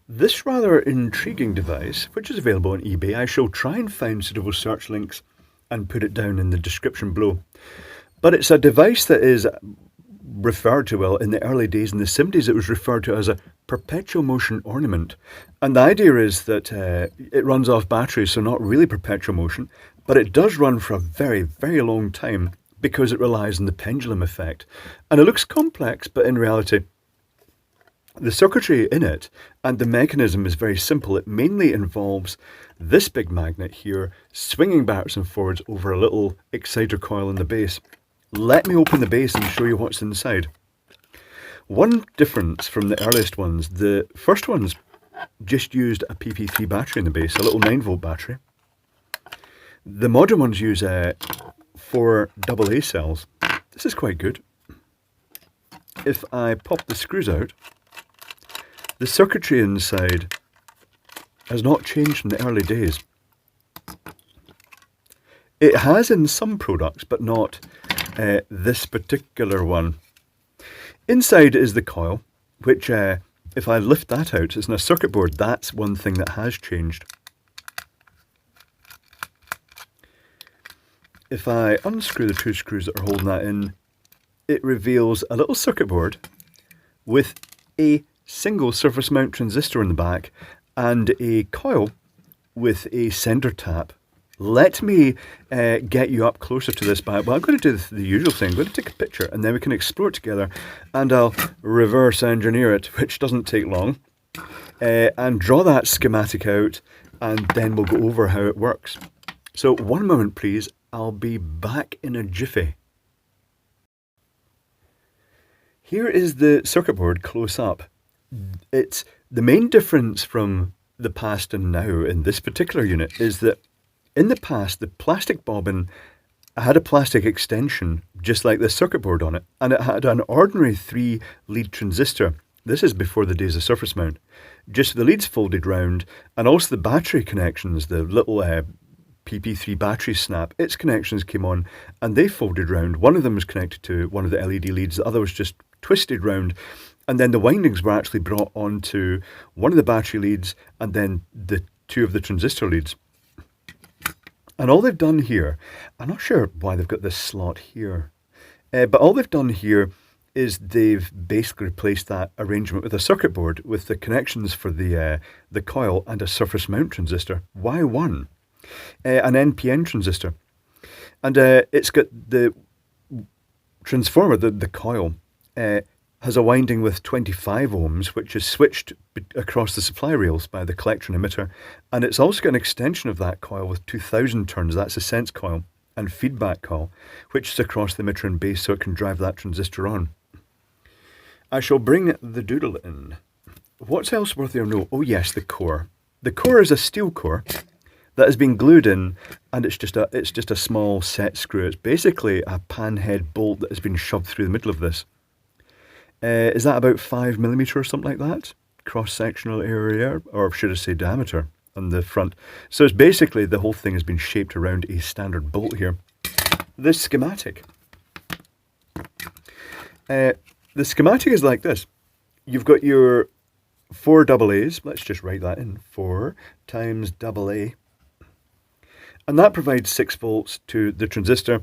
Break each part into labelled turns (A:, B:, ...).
A: This rather intriguing device, which is available on eBay, I shall try and find suitable search links and put it down in the description below. But it's a device that is referred to, well, in the early days, in the 70s, it was referred to as a perpetual motion ornament. And the idea is that it runs off batteries, so not really perpetual motion, but it does run for a very, very long time because it relies on the pendulum effect. And it looks complex, but in reality, the circuitry in it and the mechanism is very simple. It mainly involves this big magnet here swinging backwards and forwards over a little exciter coil in the base. Let me open the base and show you what's inside. One difference from the earliest ones, the first ones just used a PP3 battery in the base, a little 9-volt battery. The modern ones use 4 AA cells. This is quite good. If I pop the screws out, the circuitry inside has not changed from the early days. It has in some products, but not this particular one. Inside is the coil, which if I lift that out, it's in a circuit board. That's one thing that has changed. If I unscrew the 2 screws that are holding that in, it reveals a little circuit board with a single surface mount transistor in the back and a coil with a sender tap. Let me get you up closer to this back. Well, I'm going to do the usual thing. I'm going to take a picture and then we can explore it together, and I'll reverse engineer it, which doesn't take long, and draw that schematic out, and then we'll go over how it works. So one moment please, I'll be back in a jiffy. Here is the circuit board close up. It's the main difference from the past and now in this particular unit is that in the past the plastic bobbin had a plastic extension just like this circuit board on it, and it had an ordinary 3-lead transistor. This is before the days of surface mount. Just the leads folded round, and also the battery connections, the little PP3 battery snap, its connections came on and they folded round. One of them was connected to one of the LED leads, the other was just twisted round. And then the windings were actually brought onto one of the battery leads and then the 2 of the transistor leads. And all they've done here, I'm not sure why they've got this slot here, but all they've done here is they've basically replaced that arrangement with a circuit board with the connections for the coil and a surface mount transistor. Why one? An NPN transistor. And it's got the transformer, the coil, has a winding with 25 ohms, which is switched across the supply rails by the collector and emitter. And it's also got an extension of that coil with 2000 turns, that's a sense coil, and feedback coil, which is across the emitter and base so it can drive that transistor on. I shall bring the doodle in. What's else worthy of note? Oh yes, the core. The core is a steel core that has been glued in, and it's just a small set screw. It's basically a panhead bolt that has been shoved through the middle of this. Is that about 5mm or something like that? Cross-sectional area, or should I say diameter, on the front. So it's basically the whole thing has been shaped around a standard bolt here. The schematic. The schematic is like this. You've got your 4 AA's. Let's just write that in. 4 times AA. And that provides 6 volts to the transistor.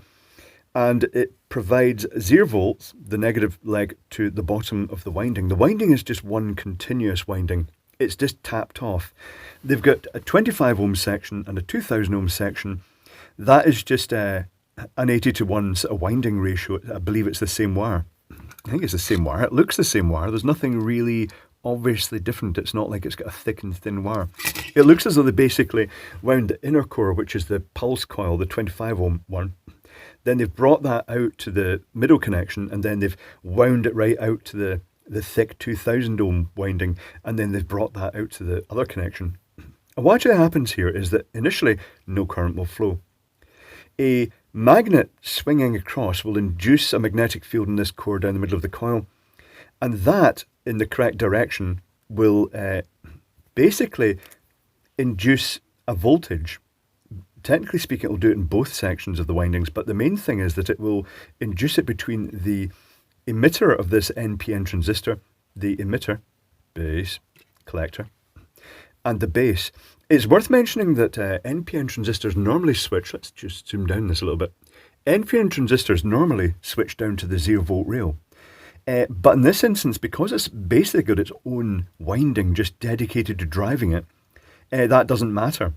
A: And it provides 0 volts, the negative leg, to the bottom of the winding. The winding is just one continuous winding. It's just tapped off. They've got a 25 ohm section and a 2000 ohm section. That is just an 80-to-1 sort of winding ratio. I believe it's the same wire. I think it's the same wire. It looks the same wire. There's nothing really obviously different. It's not like it's got a thick and thin wire. It looks as though they basically wound the inner core, which is the pulse coil, the 25 ohm one. Then they've brought that out to the middle connection, and then they've wound it right out to the thick 2000 ohm winding, and then they've brought that out to the other connection. And what actually happens here is that initially no current will flow. A magnet swinging across will induce a magnetic field in this core down the middle of the coil, and that, in the correct direction, will basically induce a voltage. Technically speaking, it will do it in both sections of the windings, but the main thing is that it will induce it between the emitter of this NPN transistor, the emitter, base, collector, and the base. It's worth mentioning that NPN transistors normally switch, let's just zoom down this a little bit. NPN transistors normally switch down to the 0 volt rail. But in this instance, because it's basically got its own winding just dedicated to driving it, that doesn't matter.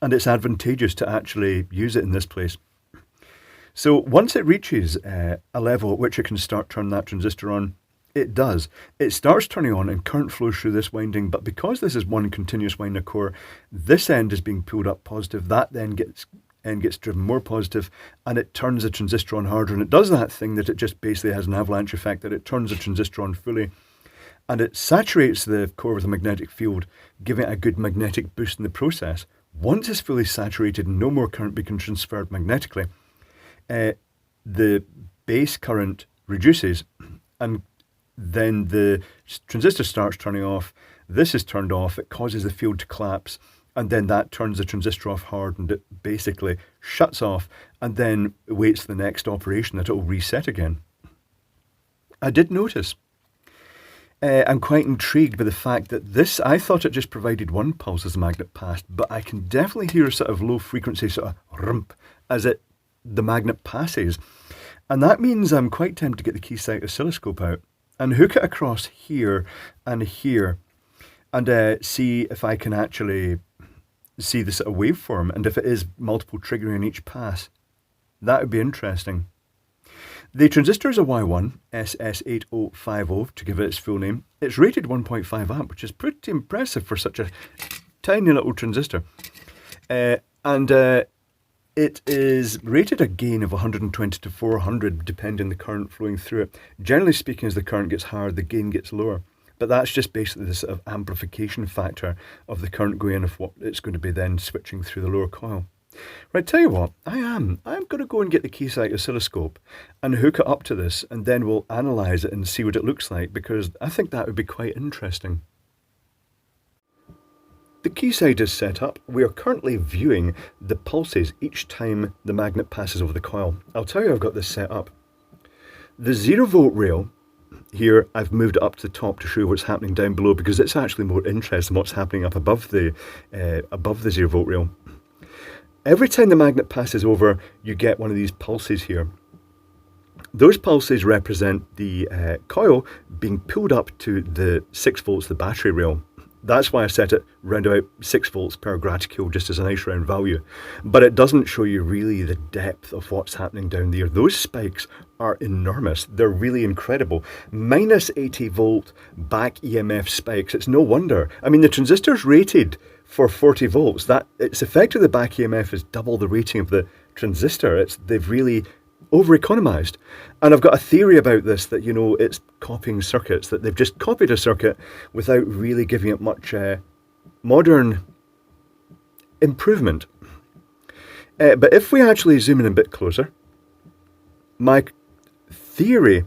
A: And it's advantageous to actually use it in this place. So once it reaches a level at which it can start turning that transistor on, it does. It starts turning on and current flows through this winding, but because this is one continuous winding core, this end is being pulled up positive, that then gets driven more positive, and it turns the transistor on harder, and it does that thing that it just basically has an avalanche effect, that it turns the transistor on fully, and it saturates the core with a magnetic field, giving it a good magnetic boost in the process. Once it's fully saturated and no more current being transferred magnetically, the base current reduces, and then the transistor starts turning off. This is turned off, it causes the field to collapse, and then that turns the transistor off hard, and it basically shuts off and then waits the next operation that it will reset again. I did notice, I'm quite intrigued by the fact that this, I thought it just provided one pulse as the magnet passed, but I can definitely hear a sort of low frequency sort of rump as the magnet passes. And that means I'm quite tempted to get the Keysight oscilloscope out and hook it across here and here, and see if I can actually see the sort of waveform, and if it is multiple triggering in each pass. That would be interesting. The transistor is a Y1 SS8050 to give it its full name. It's rated 1.5 amp, which is pretty impressive for such a tiny little transistor. It is rated a gain of 120 to 400 depending on the current flowing through it. Generally speaking, as the current gets higher, the gain gets lower. But that's just basically the sort of amplification factor of the current going in, of what it's going to be then switching through the lower coil. Right, tell you what, I'm going to go and get the Keysight oscilloscope and hook it up to this, and then we'll analyse it and see what it looks like, because I think that would be quite interesting. The Keysight is set up. We are currently viewing the pulses each time the magnet passes over the coil. I'll tell you I've got this set up. The 0 volt rail, here I've moved it up to the top to show you what's happening down below, because it's actually more interesting what's happening up above the 0 volt rail. Every time the magnet passes over, you get one of these pulses here. Those pulses represent the coil being pulled up to the 6 volts, the battery rail. That's why I set it round about 6 volts per graticule, just as a nice round value. But it doesn't show you really the depth of what's happening down there. Those spikes are enormous. They're really incredible. Minus 80 volt back EMF spikes. It's no wonder. I mean, the transistor's rated for 40 volts. It's effectively the back EMF is double the rating of the transistor. They've really over-economized. And I've got a theory about this, that, you know, it's copying circuits, that they've just copied a circuit without really giving it much modern improvement. But if we actually zoom in a bit closer, my theory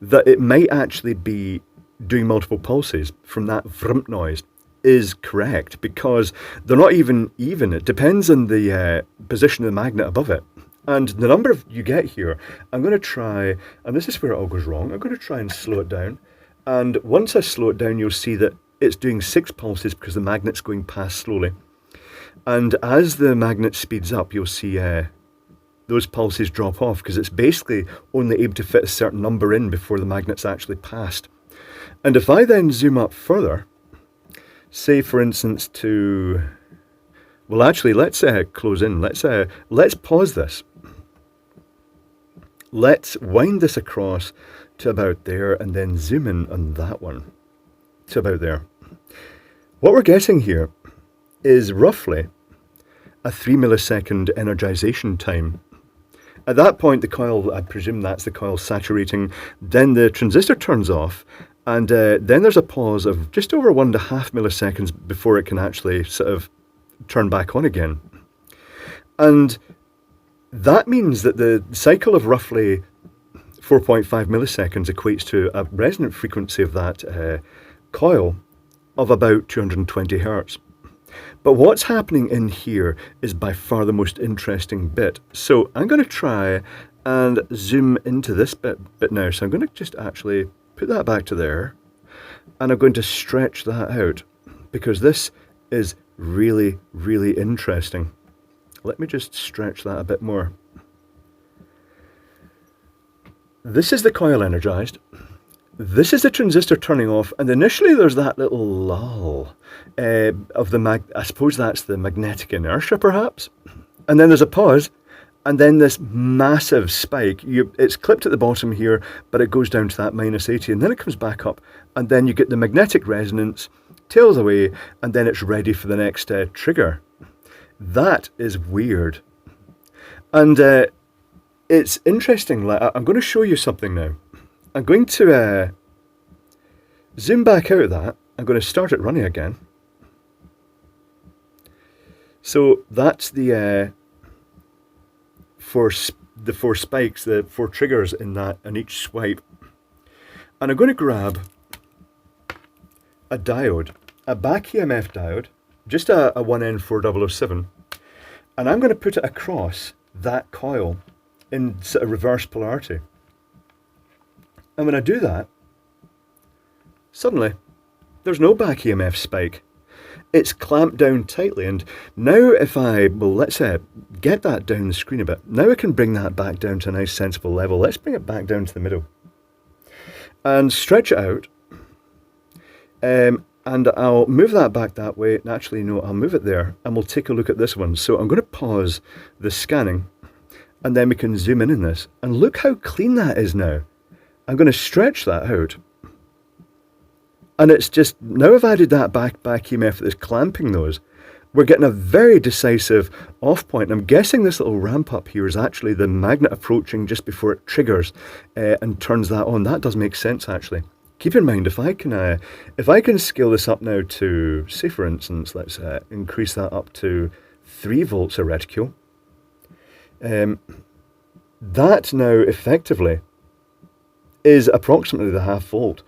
A: that it might actually be doing multiple pulses from that vrump noise is correct, because they're not even. It depends on the position of the magnet above it. And the number you get here, I'm going to try, and this is where it all goes wrong, I'm going to try and slow it down. And once I slow it down, you'll see that it's doing 6 pulses because the magnet's going past slowly. And as the magnet speeds up, you'll see those pulses drop off, because it's basically only able to fit a certain number in before the magnet's actually passed. And if I then zoom up further, say for instance to, well actually let's close in, let's pause this. Let's wind this across to about there, and then zoom in on that one to about there. What we're getting here is roughly a 3 millisecond energization time. At that point, the coil, I presume that's the coil saturating, then the transistor turns off, and then there's a pause of just over 1.5 milliseconds before it can actually sort of turn back on again. And that means that the cycle of roughly 4.5 milliseconds equates to a resonant frequency of that coil of about 220 hertz. But what's happening in here is by far the most interesting bit. So I'm going to try and zoom into this bit now. So I'm going to just actually put that back to there, and I'm going to stretch that out because this is really, really interesting. Let me just stretch that a bit more. This is the coil energized. This is the transistor turning off, and initially there's that little lull of the I suppose that's the magnetic inertia perhaps. And then there's a pause, and then this massive spike. It's clipped at the bottom here, but it goes down to that -80, and then it comes back up, and then you get the magnetic resonance, tails away, and then it's ready for the next trigger. That is weird. And it's interesting. Like, I'm going to show you something now. I'm going to zoom back out of that. I'm going to start it running again. So that's the four spikes, the 4 triggers in that, in each swipe. And I'm going to grab a diode, a back EMF diode, just a 1N4007, and I'm going to put it across that coil in sort of reverse polarity. And when I do that, suddenly there's no back EMF spike. It's clamped down tightly, and now if let's get that down the screen a bit. Now I can bring that back down to a nice sensible level. Let's bring it back down to the middle and stretch it out. And I'll move that back that way. Actually, no, I'll move it there, and we'll take a look at this one. So I'm going to pause the scanning, and then we can zoom in this. And look how clean that is now. I'm going to stretch that out. And it's just, now I've added that back EMF that's clamping those, we're getting a very decisive off point. I'm guessing this little ramp up here is actually the magnet approaching just before it triggers and turns that on. That does make sense, actually. Keep in mind, if I can scale this up now to, say for instance, let's increase that up to 3 volts a reticule. That now effectively is approximately the 0.5 volt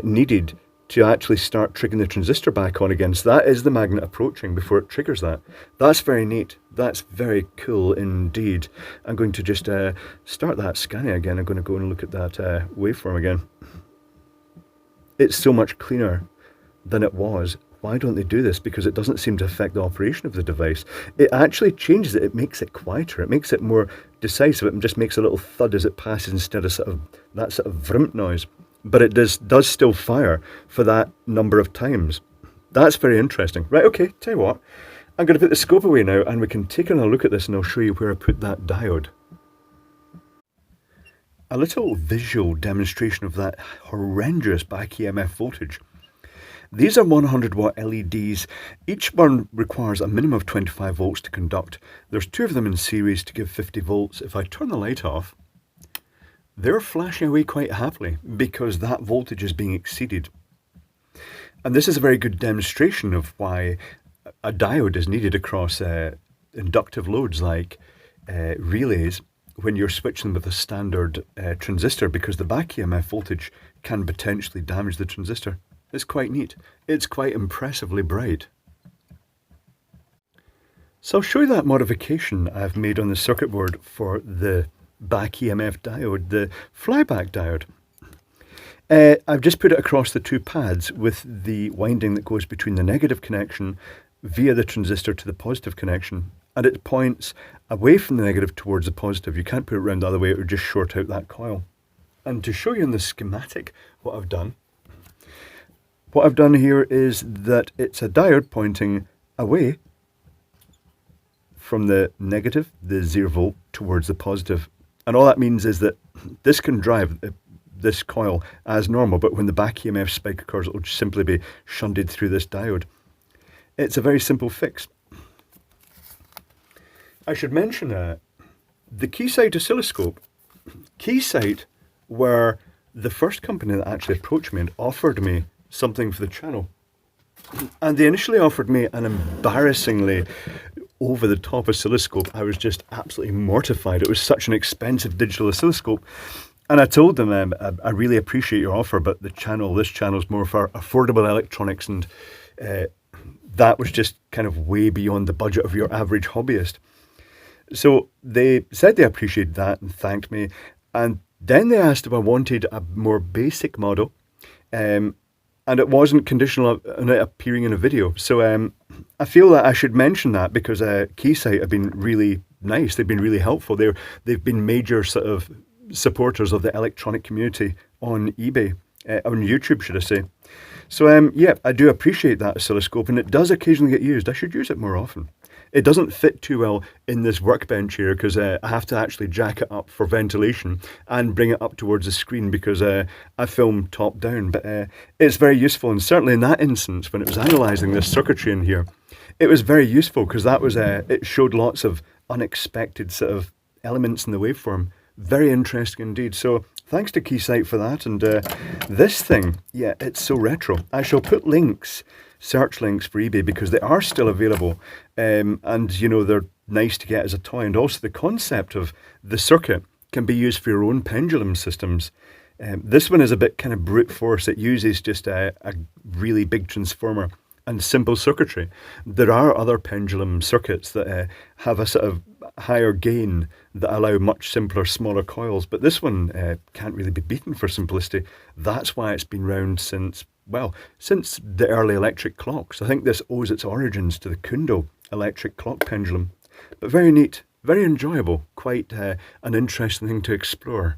A: needed to actually start triggering the transistor back on again. So that is the magnet approaching before it triggers that. That's very neat. That's very cool indeed. I'm going to just start that scanning again. I'm going to go and look at that waveform again. It's so much cleaner than it was. Why don't they do this? Because it doesn't seem to affect the operation of the device. It actually changes it. It makes it quieter. It makes it more decisive. It just makes a little thud as it passes instead of that sort of vrump noise. But it does still fire for that number of times. That's very interesting. Right, okay, tell you what. I'm going to put the scope away now, and we can take another look at this, and I'll show you where I put that diode. A little visual demonstration of that horrendous back EMF voltage. These are 100 watt LEDs. Each one requires a minimum of 25 volts to conduct. There's 2 of them in series to give 50 volts. If I turn the light off, they're flashing away quite happily because that voltage is being exceeded. And this is a very good demonstration of why a diode is needed across inductive loads like relays when you're switching with a standard transistor, because the back EMF voltage can potentially damage the transistor. It's quite neat. It's quite impressively bright. So I'll show you that modification I've made on the circuit board for the back EMF diode, the flyback diode. I've just put it across the 2 pads with the winding that goes between the negative connection via the transistor to the positive connection, and it points away from the negative towards the positive. You can't put it around the other way, it would just short out that coil. And to show you in the schematic what I've done here is that it's a diode pointing away from the negative, the 0 volt, towards the positive. And all that means is that this can drive this coil as normal, but when the back EMF spike occurs, it will just simply be shunted through this diode. It's a very simple fix. I should mention the Keysight oscilloscope. Keysight were the first company that actually approached me and offered me something for the channel. And they initially offered me an embarrassingly over-the-top oscilloscope. I was just absolutely mortified. It was such an expensive digital oscilloscope. And I told them, I really appreciate your offer, but this channel is more for affordable electronics, and that was just kind of way beyond the budget of your average hobbyist. So they said they appreciated that and thanked me. And then they asked if I wanted a more basic model. And and it wasn't conditional on it appearing in a video. So I feel that I should mention that because Keysight have been really nice. They've been really helpful. They've been major sort of supporters of the electronic community on eBay, on YouTube, should I say. So yeah, I do appreciate that oscilloscope, and it does occasionally get used. I should use it more often. It doesn't fit too well in this workbench here because I have to actually jack it up for ventilation and bring it up towards the screen because I film top down. But it's very useful, and certainly in that instance, when it was analysing this circuitry in here, it was very useful because that was it showed lots of unexpected sort of elements in the waveform. Very interesting indeed. So thanks to Keysight for that. And this thing, yeah, it's so retro. I shall put links, search links for eBay because they are still available. And, you know, they're nice to get as a toy. And also the concept of the circuit can be used for your own pendulum systems. This one is a bit kind of brute force. It uses just a really big transformer and simple circuitry. There are other pendulum circuits that have a sort of higher gain that allow much simpler, smaller coils, but this one can't really be beaten for simplicity. That's why it's been around since, well, since the early electric clocks. I think this owes its origins to the Kundo electric clock pendulum. But very neat, very enjoyable, quite an interesting thing to explore.